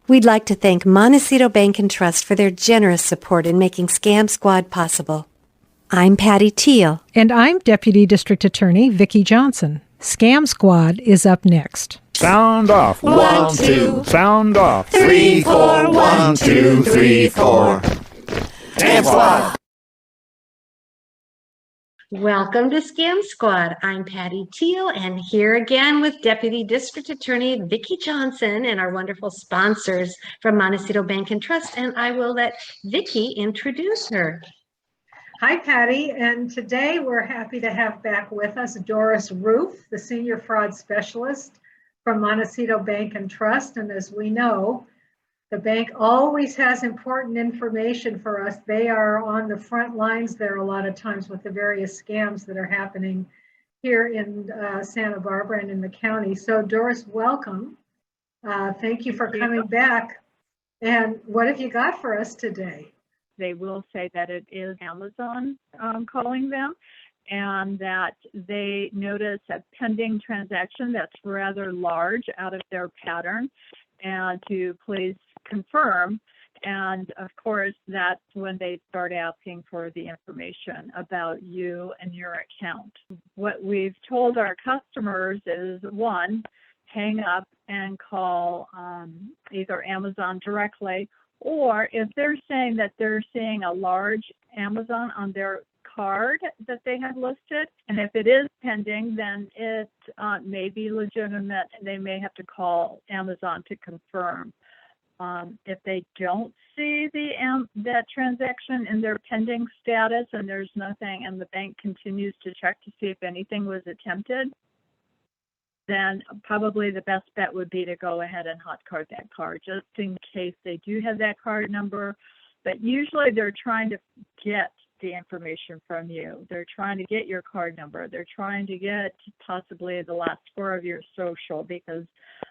We'd like to thank Montecito Bank and Trust for their generous support in making Scam Squad possible. I'm Patty Teal. And I'm Deputy District Attorney Vicki Johnson. Scam Squad is up next. Sound off. 1, 2. Sound off. 3, 4. 1, 2, 3, 4. Scam Squad. Welcome to Scam Squad. I'm Patty Teal, and here again with Deputy District Attorney Vicki Johnson and our wonderful sponsors from Montecito Bank and Trust. And I will let Vicki introduce her. Hi, Patty. And today we're happy to have back with us Doris Roof, the Senior Fraud Specialist from Montecito Bank and Trust. And as we know, the bank always has important information for us. They are on the front lines there a lot of times with the various scams that are happening here in Santa Barbara and in the county. So Doris, welcome. Thank you for coming back. And what have you got for us today? They will say that it is Amazon calling them, and that they notice a pending transaction that's rather large out of their pattern, and to please confirm. And of course, that's when they start asking for the information about you and your account. What we've told our customers is, one, hang up and call either Amazon directly, or if they're saying that they're seeing a large Amazon on their card that they have listed, and if it is pending, then it may be legitimate, and they may have to call Amazon to confirm. If they don't see that transaction in their pending status and there's nothing, and the bank continues to check to see if anything was attempted, then probably the best bet would be to go ahead and hot card that card, just in case they do have that card number. But usually they're trying to get the information from you. They're trying to get your card number. They're trying to get possibly the last 4 of your social, because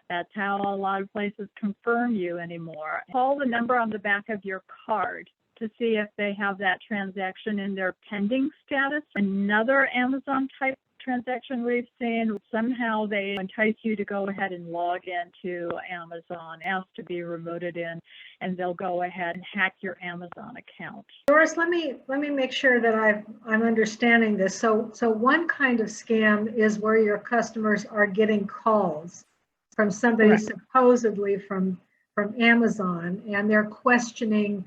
that's how a lot of places confirm you anymore. Call the number on the back of your card to see if they have that transaction in their pending status. Another Amazon type transaction we've seen, somehow they entice you to go ahead and log into Amazon, ask to be remoted in, and they'll go ahead and hack your Amazon account. Doris, let me make sure that I'm understanding this. So one kind of scam is where your customers are getting calls from somebody, correct, supposedly from Amazon, and they're questioning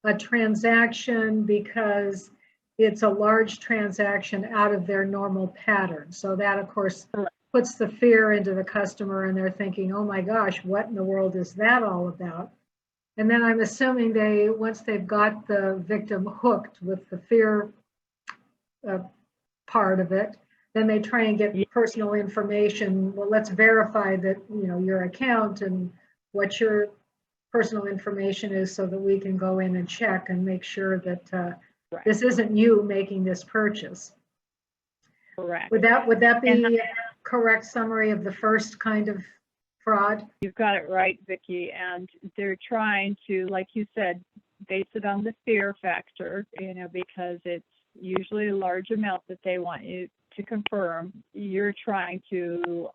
a transaction because it's a large transaction out of their normal pattern. So that, of course, puts the fear into the customer, and they're thinking, oh my gosh, what in the world is that all about? And then I'm assuming once they've got the victim hooked with the fear part of it, then they try and get personal information. Well, let's verify that, your account and what your personal information is, so that we can go in and check and make sure that this isn't you making this purchase. Correct. Would that be a correct summary of the first kind of fraud? You've got it right, Vicki. And they're trying to, like you said, base it on the fear factor, because it's usually a large amount that they want you to confirm. You're trying to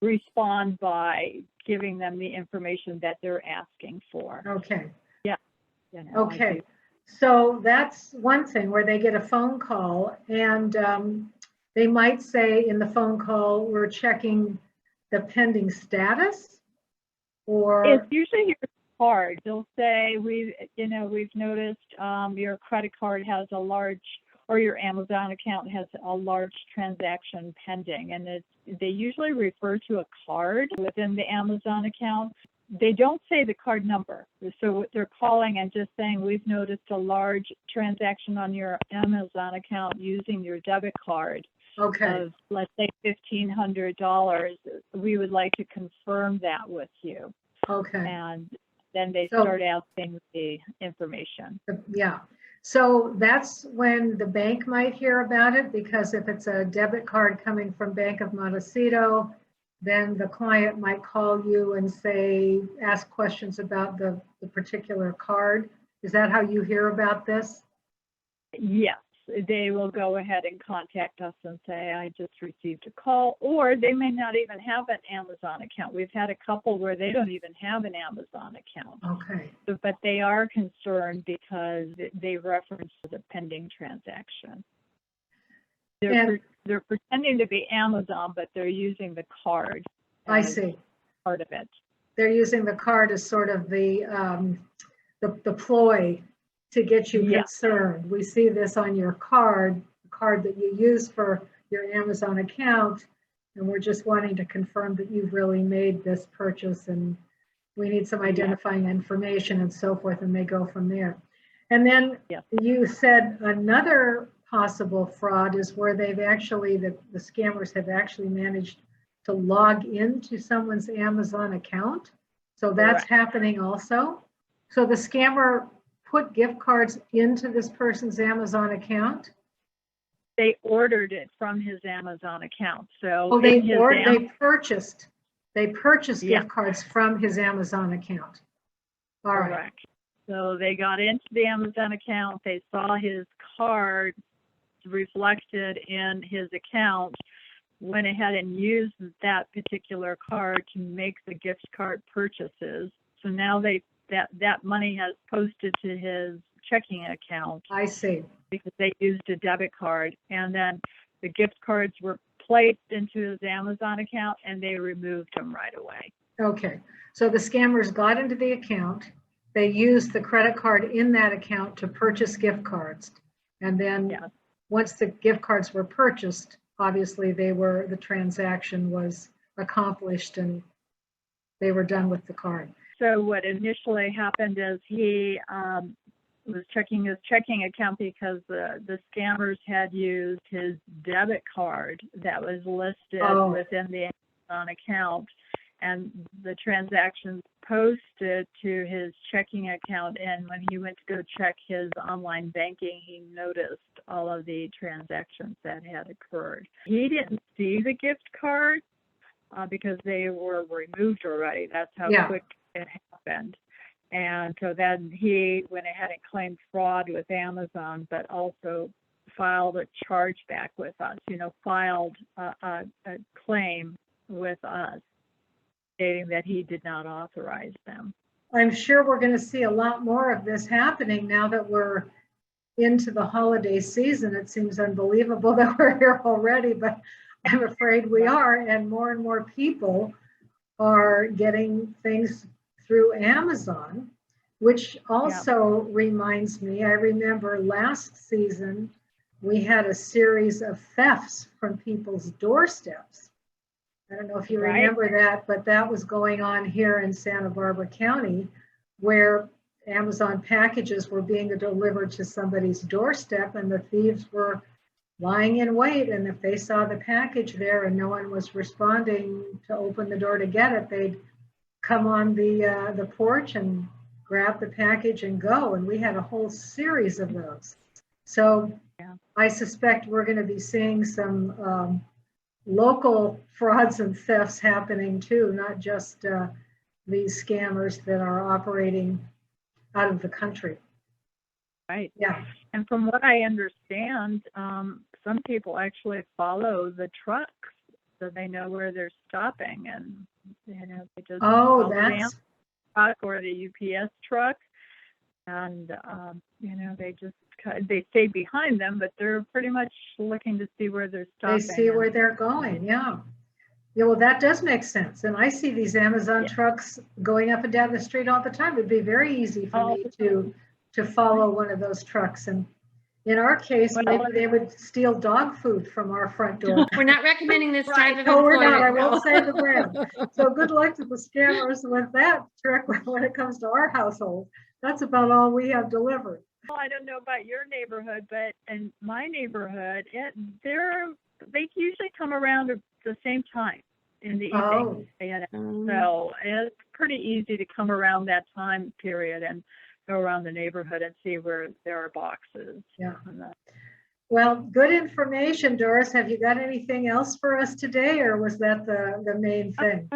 respond by giving them the information that they're asking for. Okay. Yeah. Okay. So that's one thing, where they get a phone call, and they might say in the phone call, we're checking the pending status, or it's usually your card. They'll say, we've noticed your credit card has a large, or your Amazon account has a large transaction pending, and they usually refer to a card within the Amazon account. They don't say the card number. So they're calling and just saying, we've noticed a large transaction on your Amazon account using your debit card of, let's say, $1,500. We would like to confirm that with you. Okay. And then they start asking the information. Yeah. So that's when the bank might hear about it, because if it's a debit card coming from Bank of Montecito, then the client might call you and ask questions about the particular card. Is that how you hear about this? Yes. they will go ahead and contact us and say, I just received a call, or they may not even have an Amazon account. We've had a couple where they don't even have an Amazon account. Okay. But they are concerned because they reference the pending transaction. They're pretending to be Amazon, but they're using the card. I as see. part of it. They're using the card as sort of the ploy to get you Yeah. concerned. We see this on your card, the card that you use for your Amazon account, and we're just wanting to confirm that you've really made this purchase, and we need some identifying information and so forth, and they go from there. And then Yeah. you said another possible fraud is where they've actually, the scammers have actually managed to log into someone's Amazon account. So that's Correct. happening also. So the scammer put gift cards into this person's Amazon account. They ordered it from his Amazon account. So Oh, in his they purchased Yeah. gift cards from his Amazon account. All right. Correct. So they got into the Amazon account. They saw his card reflected in his account, went ahead and used that particular card to make the gift card purchases. So now that money has posted to his checking account I see. because they used a debit card, and then the gift cards were placed into his Amazon account and they removed them right away. Okay. So the scammers got into the account. They used the credit card in that account to purchase gift cards. And then Yes. once the gift cards were purchased, obviously the transaction was accomplished and they were done with the card. So what initially happened is he was checking his checking account because the scammers had used his debit card that was listed Oh. within the Amazon account, and the transactions posted to his checking account. And when he went to go check his online banking, he noticed all of the transactions that had occurred. He didn't see the gift card because they were removed already. That's how Yeah. quick it happened. And so then he went ahead and claimed fraud with Amazon, but also filed a chargeback with us, filed a claim with us, stating that he did not authorize them. I'm sure we're going to see a lot more of this happening now that we're into the holiday season. It seems unbelievable that we're here already, but I'm afraid we are. And more people are getting things through Amazon, which also reminds me, I remember last season, we had a series of thefts from people's doorsteps. I don't know if you remember that, but that was going on here in Santa Barbara County, where Amazon packages were being delivered to somebody's doorstep and the thieves were lying in wait. And if they saw the package there and no one was responding to open the door to get it, they'd come on the porch and grab the package and go. And we had a whole series of those. So I suspect we're going to be seeing some local frauds and thefts happening too, not just these scammers that are operating out of the country. Right. Yeah. And from what I understand, some people actually follow the trucks so they know where they're stopping, and they just follow the Amazon truck or the UPS truck, and they stay behind them, but they're pretty much looking to see where they're stopping. They see where they're going. Yeah. Yeah, well, that does make sense. And I see these Amazon trucks going up and down the street all the time. It'd be very easy for me to follow one of those trucks. And in our case, maybe they would steal dog food from our front door. We're not recommending this type of No, we're not. I employment, won't say the brand. So good luck to the scammers with that trick when it comes to our household. That's about all we have delivered. Well, I don't know about your neighborhood, but in my neighborhood, they usually come around at the same time in the evening. So it's pretty easy to come around that time period and go around the neighborhood and see where there are boxes. Yeah. Well, good information, Doris. Have you got anything else for us today, or was that the main thing?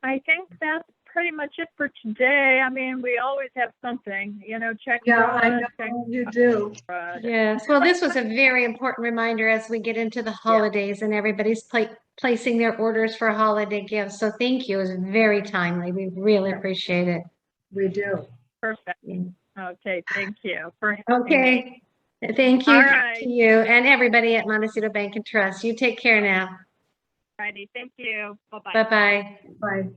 I think that's pretty much it for today. I mean, we always have something, check. Yeah, I fraud, check know you do. fraud. Yes, well, this was a very important reminder as we get into the holidays and everybody's placing their orders for holiday gifts. So thank you. It was very timely. We really appreciate it. We do. Perfect. Yeah. Okay, thank you for having me. Okay. Thank you All right. to you and everybody at Montecito Bank and Trust. You take care now. Alrighty, thank you. Bye-bye. Bye-bye. Bye.